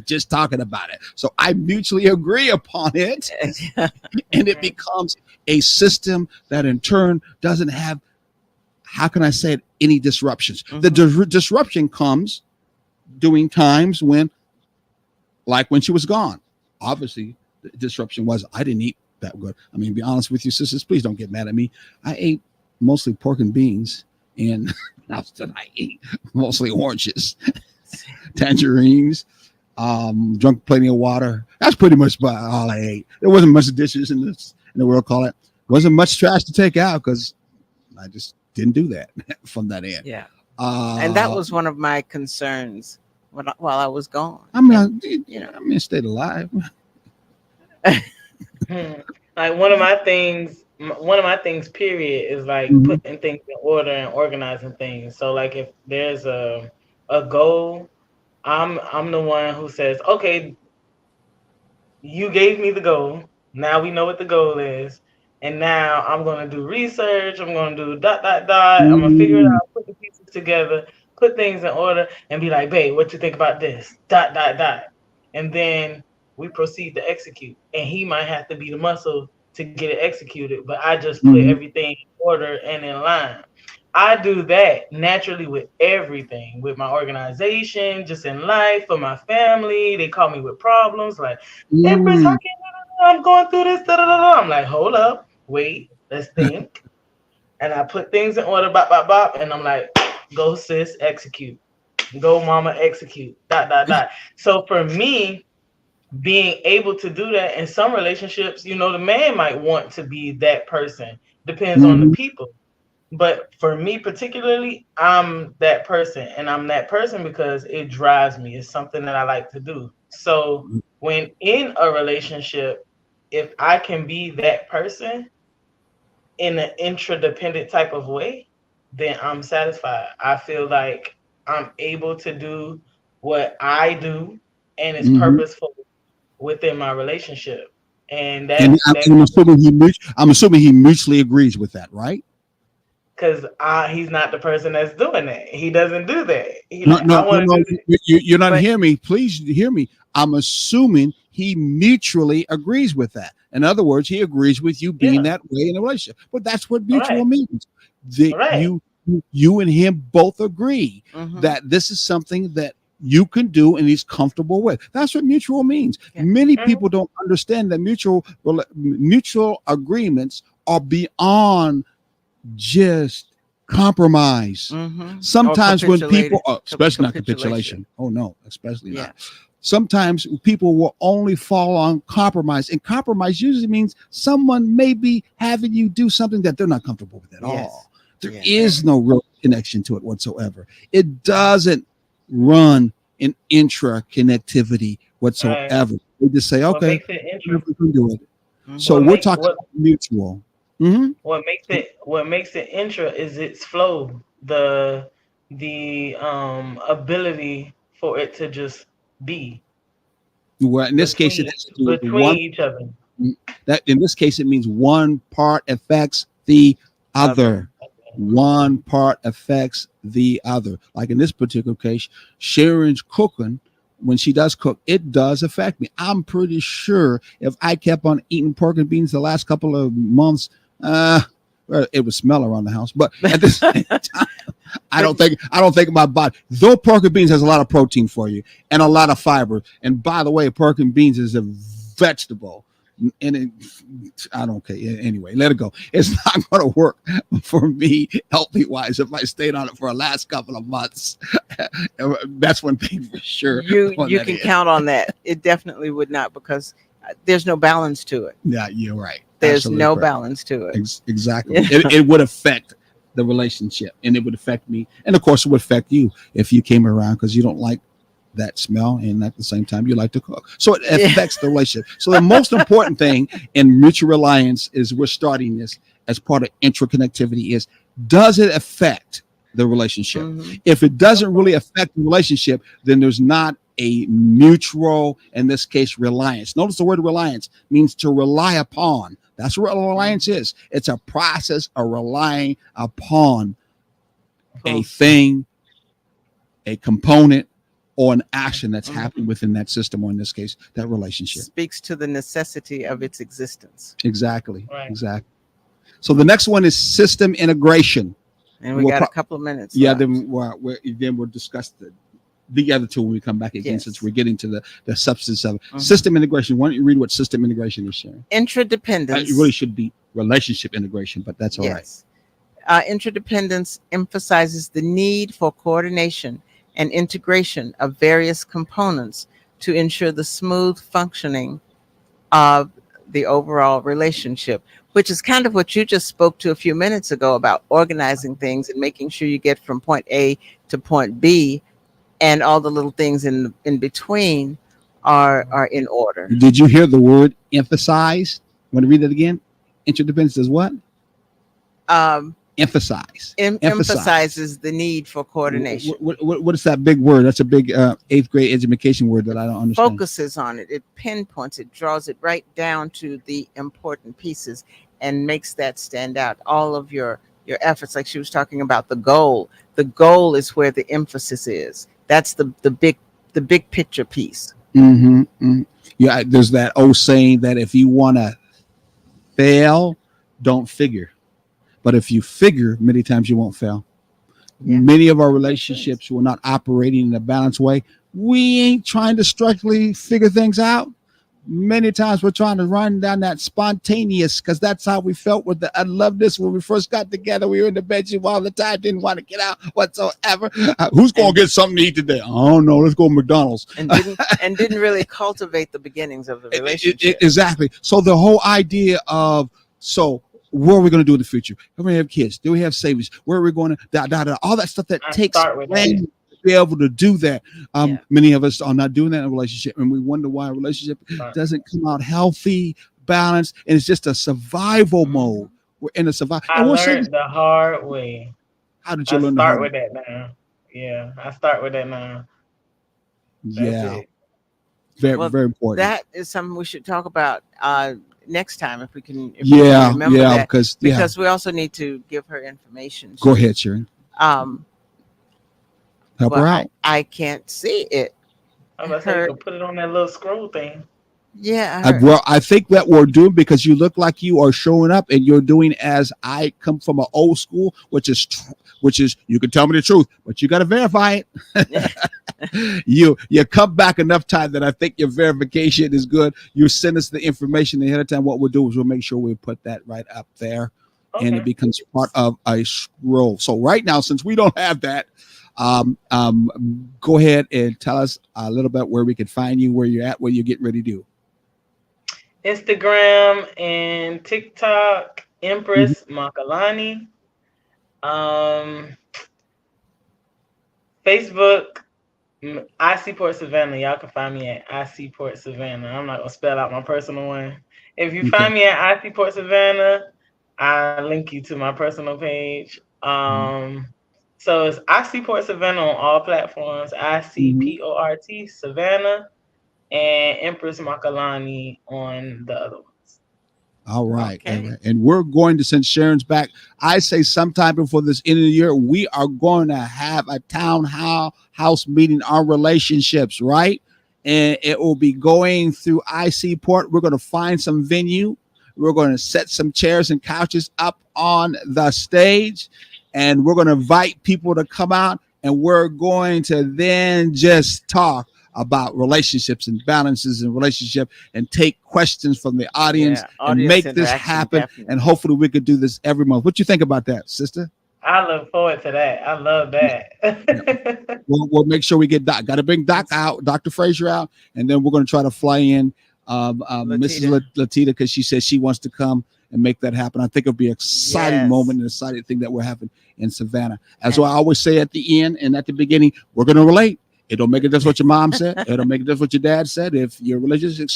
just talking about it. So I mutually agree upon it. And it becomes a system that in turn doesn't have, how can I say it, any disruptions. The disruption comes during times when, like when she was gone. Obviously, the disruption was I didn't eat that good. Be honest with you, sisters, please don't get mad at me. I ate mostly pork and beans, and I ate mostly oranges, tangerines, drunk plenty of water. That's pretty much about all I ate. There wasn't much dishes in the world, call it. Wasn't much trash to take out because I just didn't do that from that end. Yeah. And that was one of my concerns while I was gone. I stayed alive. Like one of my things, period, is like putting things in order and organizing things. So like if there's a goal, I'm the one who says, okay, you gave me the goal. Now we know what the goal is. And now I'm going to do research. I'm going to do ... I'm going to figure it out, put the pieces together, put things in order, and be like, babe, what you think about this ? And then we proceed to execute. And he might have to be the muscle to get it executed, but I just put everything in order and in line. I do that naturally with everything, with my organization, just in life, for my family. They call me with problems like, hey, Chris, how Mm, can I'm going through this? Da, da, da, da. I'm like, hold up, wait, let's think. And I put things in order, bop, bop, bop, and I'm like, go, sis, execute. Go, mama, execute. Dot, dot, dot. So for me, being able to do that in some relationships, the man might want to be that person. Depends on the mhm, people. But for me particularly, I'm that person. And I'm that person because it drives me. It's something that I like to do. So when in a relationship, if I can be that person in an intradependent type of way, then I'm satisfied. I feel like I'm able to do what I do and it's mhm. purposeful within my relationship. And And that I'm comes assuming I'm assuming he mutually agrees with that, right? because he's not the person that's doing that. He doesn't do that. He No, like, no, I no, want to no. do that. You're not But hearing me. Please hear me. I'm assuming he mutually agrees with that. In other words, he agrees with you being Yeah. that way in a relationship. But that's what All mutual right. means. That All right. you and him both agree mhm, that this is something that you can do and he's comfortable with. That's what mutual means. yeah. Many Mhm. people don't understand that mutual agreements are beyond just compromise. Or Sometimes when people, capitulated, especially not capitulation. capitulation, oh no, especially Yeah. not. Sometimes people will only fall on compromise, and compromise usually means someone may be having you do something that they're not comfortable with at Yes. all. There Yes. is no real connection to it whatsoever. It doesn't run in intra connectivity All right. whatsoever. They just say, What okay, makes it we interesting? can do it. So Mhm. What we're make talking what about mutual. Mhm. what makes it intra is its flow, the ability for it to just be Well, in this case, it between has to do with between one. each other. That in this case, it means one part affects the Other. other. One part affects the other. Like in this particular case, Sharon's cooking. When she does cook, it does affect me. I'm pretty sure if I kept on eating pork and beans the last couple of months, well, it would smell around the house. But at this time, I But don't think my body. Though pork and beans has a lot of protein for you and a lot of fiber. And by the way, pork and beans is a vegetable. And I don't care. Anyway, let it go. It's not going to work for me healthy wise if I stayed on it for the last couple of months. That's one thing for sure on you that can end. count on that. It definitely would not, because there's no balance to it. Yeah, you're right. There's Absolutely no correct. balance to it. Exactly. Yeah. It would affect the relationship and it would affect me. And of course, it would affect you if you came around because you don't like that smell and at the same time you like to cook. So it Yeah. affects the relationship. So the most important thing in mutual reliance is we're starting this as part of interconnectivity is does it affect the relationship? Mhm. If it doesn't really affect the relationship, then there's not a mutual, in this case, reliance. Notice the word reliance means to rely upon. That's what reliance Mhm. is. It's a process of relying upon a Cool. thing, a component, or an action that's Mhm. happening within that system, or in this case, that relationship. Speaks to the necessity of its existence. Exactly. Right. Exactly. So the next one is system integration. And we We'll got a pro- couple of minutes yeah, left. then we'll discuss the other two when we come back again, Yes. since we're getting to the substance of it. Mhm. System integration. Why don't you read what system integration is, Sharon? Interdependence. It really should be relationship integration, but that's all right. Yes. Interdependence emphasizes the need for coordination and integration of various components to ensure the smooth functioning of the overall relationship, which is kind of what you just spoke to a few minutes ago about organizing things and making sure you get from point A to point B, and all the little things in between are in order. Did you hear the word emphasize? Want to read that again? Interdependence does what? Um, Emphasize. Emphasize. emphasizes the need for coordination. What is that big word? That's a big eighth grade education word that I don't understand. Focuses on it. It pinpoints it, draws it right down to the important pieces, and makes that stand out. All of your efforts, like she was talking about the goal. The goal is where the emphasis is. That's the big picture piece. Mm-hmm. Yeah, there's that old saying that if you want to fail, don't figure. But if you figure, many times you won't fail. Yeah. Many of our relationships were not operating in a balanced way. We ain't trying to structurally figure things out. Many times we're trying to run down that spontaneous, because that's how we felt with the I love this when we first got together. We were in the bedroom all the time, didn't want to get out whatsoever. Who's going to get something to eat today? I don't know. Let's go to McDonald's. And didn't really cultivate the beginnings of the relationship. Exactly. So the whole idea of, so what are we going to do in the future? Are we going to have kids? Do we have savings? Where are we going to, all that stuff that takes planning to be able to do that. Many of us are not doing that in a relationship, and we wonder why a relationship doesn't come out healthy, balanced, and it's just a survival mode. We're in a survival. I learned the hard way. How did you learn the hard way? I start with that now. Yeah, I start with that now. Yeah. Very, very important. That is something we should talk about next time if we can. If we can remember that, because we also need to give her information. Go ahead, Sharon. Help her out. I can't see it. I was about to say, you can put it on that little scroll thing. Yeah. Well, I think that we're doing, because you look like you are showing up and you're doing, as I come from an old school, which is you can tell me the truth, but you got to verify it. You come back enough time that I think your verification is good. You send us the information ahead of time. What we'll do is we'll make sure we put that right up there, and it becomes part of a scroll. So right now, since we don't have that, go ahead and tell us a little bit where we can find you, where you're at, what you're getting ready to do. Instagram and TikTok, Empress Makalani. Facebook, IC Port Savannah. Y'all can find me at IC Port Savannah. I'm not gonna spell out my personal one. If you find me at IC Port Savannah, I link you to my personal page. So it's IC Port Savannah on all platforms. ICPORT Savannah, and Empress Makalani on the other ones. All right. Okay. And we're going to, since Sharon's back, I say sometime before this end of the year, we are going to have a townhouse meeting on relationships, right? And it will be going through IC Port. We're going to find some venue. We're going to set some chairs and couches up on the stage, and we're going to invite people to come out, and we're going to then just talk about relationships and balances in relationship, and take questions from the audience and make this happen. Definitely. And hopefully we could do this every month. What you think about that, sister? I look forward to that. I love that. We'll make sure we get Doc. Got to bring Doc out, Dr. Frazier out, and then we're going to try to fly in Mrs. Latita, because she says she wants to come and make that happen. I think it'll be an exciting moment, and exciting thing that we're having in Savannah. As I always say at the end and at the beginning, we're going to relate. It don't make a difference what your mom said. It don't make a difference what your dad said. If you're religious, it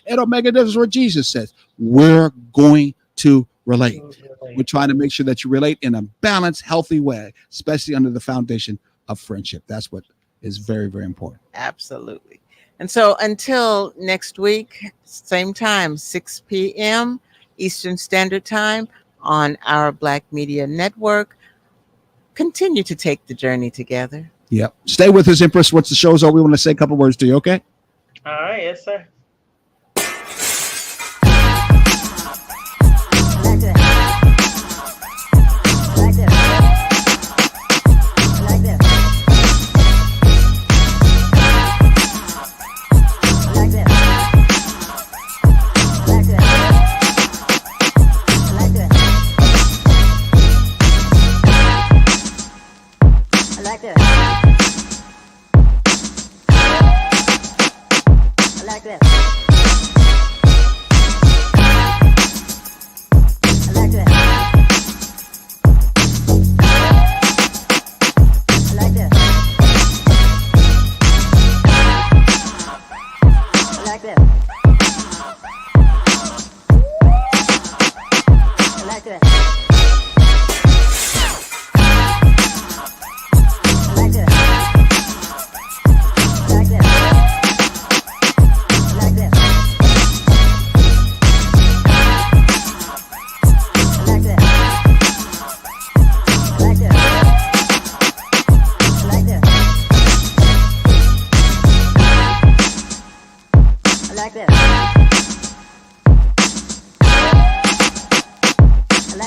don't make a difference what Jesus says. We're going to relate. We're trying to make sure that you relate in a balanced, healthy way, especially under the foundation of friendship. That's what is very, very important. Absolutely. And so until next week, same time, 6 p.m. Eastern Standard Time on our Black Media Network. Continue to take the journey together. Yep. Stay with us, Empress. Once the show's over, we want to say a couple words to you, okay? All right. Yes, sir.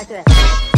like that.